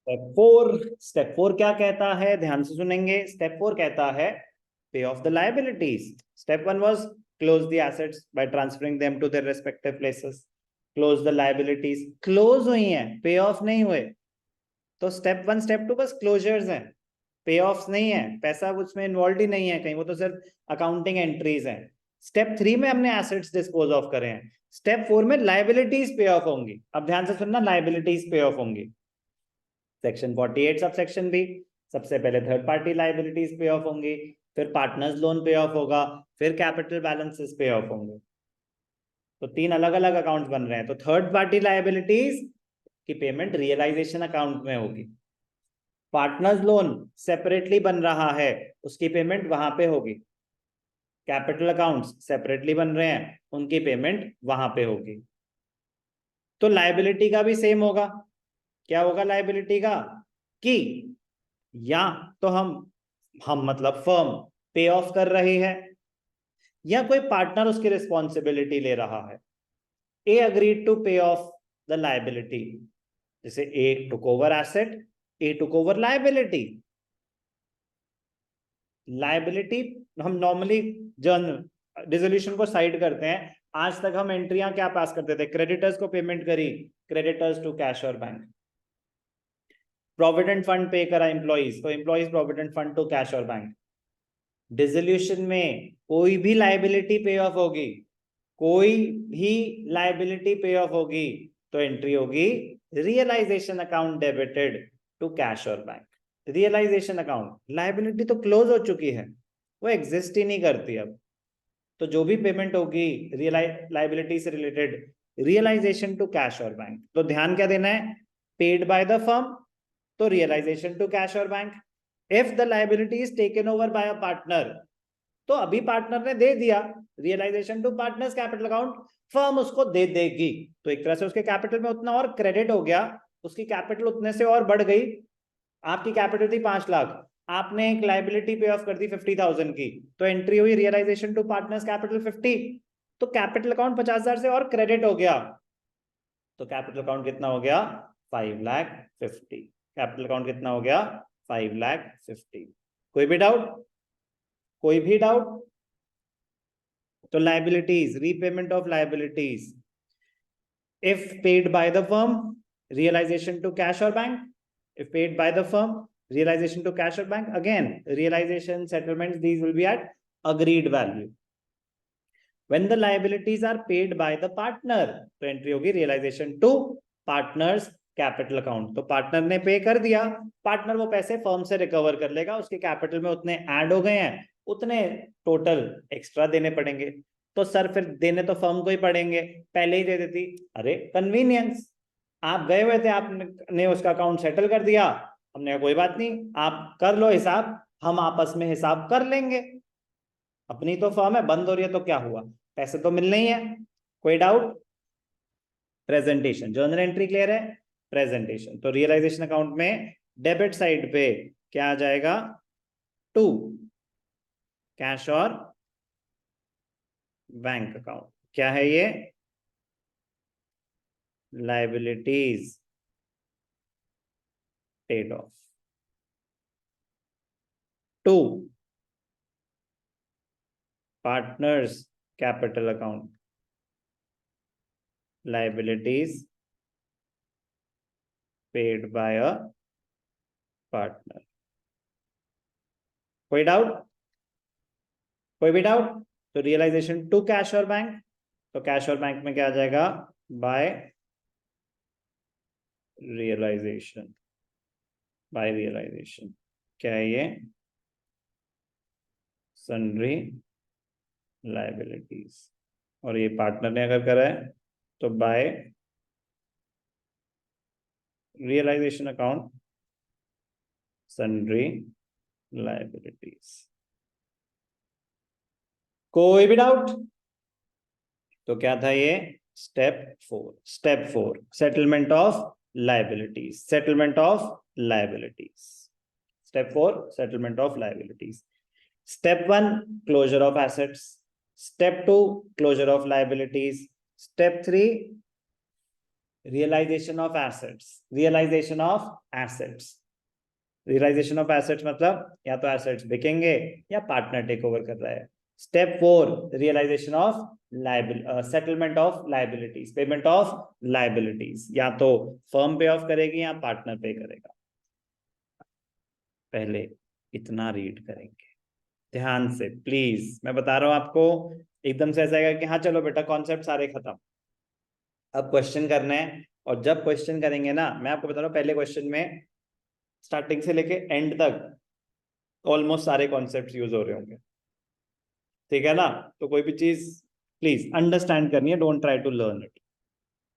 Step four क्या कहता है, ध्यान से सुनेंगे। स्टेप फोर कहता है pay off the liabilities. Step one was close the assets by transferring them to their respective places. Close the liabilities, close हुई हैं, पे ऑफ नहीं हुए। तो स्टेप वन स्टेप टू बस क्लोजर्स हैं, पे ऑफ नहीं है, पैसा उसमें इन्वॉल्व ही नहीं है कहीं, वो तो सिर्फ अकाउंटिंग एंट्रीज हैं। स्टेप थ्री में हमने एसेट्स डिस्पोज ऑफ करे हैं। स्टेप फोर में लाइबिलिटीज पे ऑफ होंगी। अब ध्यान से सुनना, लाइबिलिटीज पे ऑफ होंगी। सेक्शन 48 सब सेक्शन बी, सबसे पहले थर्ड पार्टी लाइबिलिटीज पे ऑफ होंगी, फिर पार्टनर्स लोन पे ऑफ होगा, फिर कैपिटल बैलेंसेस पे ऑफ होंगे। तो तीन अलग अलग अकाउंट्स बन रहे हैं। तो थर्ड पार्टी लाइबिलिटीज की पेमेंट रियलाइजेशन अकाउंट में होगी। पार्टनर्स लोन सेपरेटली बन रहा है, उसकी पेमेंट वहां पे होगी। कैपिटल अकाउंट्स सेपरेटली बन रहे हैं, उनकी पेमेंट वहां पे होगी। तो लाइबिलिटी का भी सेम होगा। क्या होगा लाइबिलिटी का, कि या तो हम मतलब फर्म पे ऑफ कर रही है, या कोई पार्टनर उसकी रिस्पॉन्सिबिलिटी ले रहा है। ए अग्रीड टू पे ऑफ द लाइबिलिटी, जैसे ए टुक ओवर एसेट, ए टुक ओवर लाइबिलिटी। लाइबिलिटी हम नॉर्मली जर्नल डिसोल्यूशन को साइड करते हैं। आज तक हम एंट्रियां क्या पास करते थे, क्रेडिटर्स को पेमेंट करी, क्रेडिटर्स टू कैश और बैंक। प्रोविडेंट फंड पे करा एम्प्लॉइज, तो employees provident fund to cash और बैंक। डिसोल्यूशन में कोई भी लाइबिलिटी पे ऑफ होगी, कोई भी लाइबिलिटी पे ऑफ होगी, तो एंट्री होगी realisation account debited to cash और बैंक। रियलाइजेशन अकाउंट, लाइबिलिटी तो क्लोज हो चुकी है, वो एग्जिस्ट ही नहीं करती अब। तो जो भी पेमेंट होगी लाइबिलिटी से रिलेटेड, रियलाइजेशन टू कैश और बैंक। तो ध्यान क्या देना है, पेड बाय द फर्म, तो रियलाइजेशन टू कैश और bank. If the liability is taken over by a partner, तो अभी पार्टनर ने दे दिया, realisation to partners capital account, firm उसको दे देगी। तो एक तरह से उसके कैपिटल में उतना और क्रेडिट हो गया, उसकी कैपिटल उतने से और बढ़ गई। आपकी कैपिटल थी 5 लाख, आपने एक लाइबिलिटी पे ऑफ कर दी 50,000 की, तो एंट्री हुई रियलाइजेशन टू पार्टनर्स कैपिटल 50। तो कैपिटल अकाउंट 50,000 से और क्रेडिट हो गया, तो कैपिटल अकाउंट कितना हो गया, 5,50,000। कैपिटल अकाउंट कितना हो गया, 5,50,000। कोई भी डाउट, कोई भी डाउट? तो liabilities, repayment of liabilities, if paid by the firm, realization to cash or bank. If paid by the firm, realization to cash or bank. Again, realization, settlements, these will be at agreed value. When the liabilities are paid by the partner, तो entry होगी realization to partners capital account. तो partner ने पे कर दिया, partner वो पैसे firm से रिकवर कर लेगा, उसके कैपिटल में उतने ऐड हो गए हैं, उतने टोटल एक्स्ट्रा देने पड़ेंगे। तो सर फिर देने तो फर्म को ही पड़ेंगे, पहले ही दे देती, अरे कन्वीनियंस। आप गए हुए थे, आपने उसका अकाउंट सेटल कर दिया, हमने कहा कोई बात नहीं, आप कर लो हिसाब, हम आपस में हिसाब कर लेंगे, अपनी तो फर्म है, बंद हो रही है तो क्या हुआ, पैसे तो मिलने ही है। कोई doubt? Presentation, journal entry clear है? प्रेजेंटेशन, तो रियलाइजेशन अकाउंट में डेबिट साइड पे क्या आ जाएगा, टू कैश और बैंक अकाउंट। क्या है ये, liabilities paid off, to partners capital account, liabilities paid by a partner. कोई डाउट, कोई भी डाउट? तो रियलाइजेशन टू कैश और बैंक, तो कैश और बैंक में क्या आ जाएगा, बाय रियलाइजेशन, बाय रियलाइजेशन। क्या है ये, सन्ड्री लाइबिलिटीज। और ये पार्टनर ने अगर करा है तो by realisation account sundry liabilities. कोई भी डाउट? तो क्या था ये, step four settlement of liabilities, settlement of liabilities. Step four settlement of liabilities. Step one closure of assets, step two closure of liabilities, step three realisation of assets, realisation of assets, realisation of assets मतलब या तो assets बिकेंगे या partner take over कर रहा है। Step 4, realisation of settlement of liabilities, payment of liabilities, या तो firm पे ऑफ करेगी या पार्टनर पे करेगा। पहले इतना रीड करेंगे ध्यान से प्लीज, मैं बता रहा हूं आपको, एकदम से ऐसा आएगा कि हाँ चलो बेटा कॉन्सेप्ट सारे खत्म, अब क्वेश्चन करने हैं। और जब क्वेश्चन करेंगे ना, मैं आपको बता रहा हूँ पहले क्वेश्चन में स्टार्टिंग से लेके एंड तक ऑलमोस्ट सारे कॉन्सेप्ट्स यूज हो रहे होंगे, ठीक है ना। तो कोई भी चीज प्लीज अंडरस्टैंड करनी है, don't try to learn it.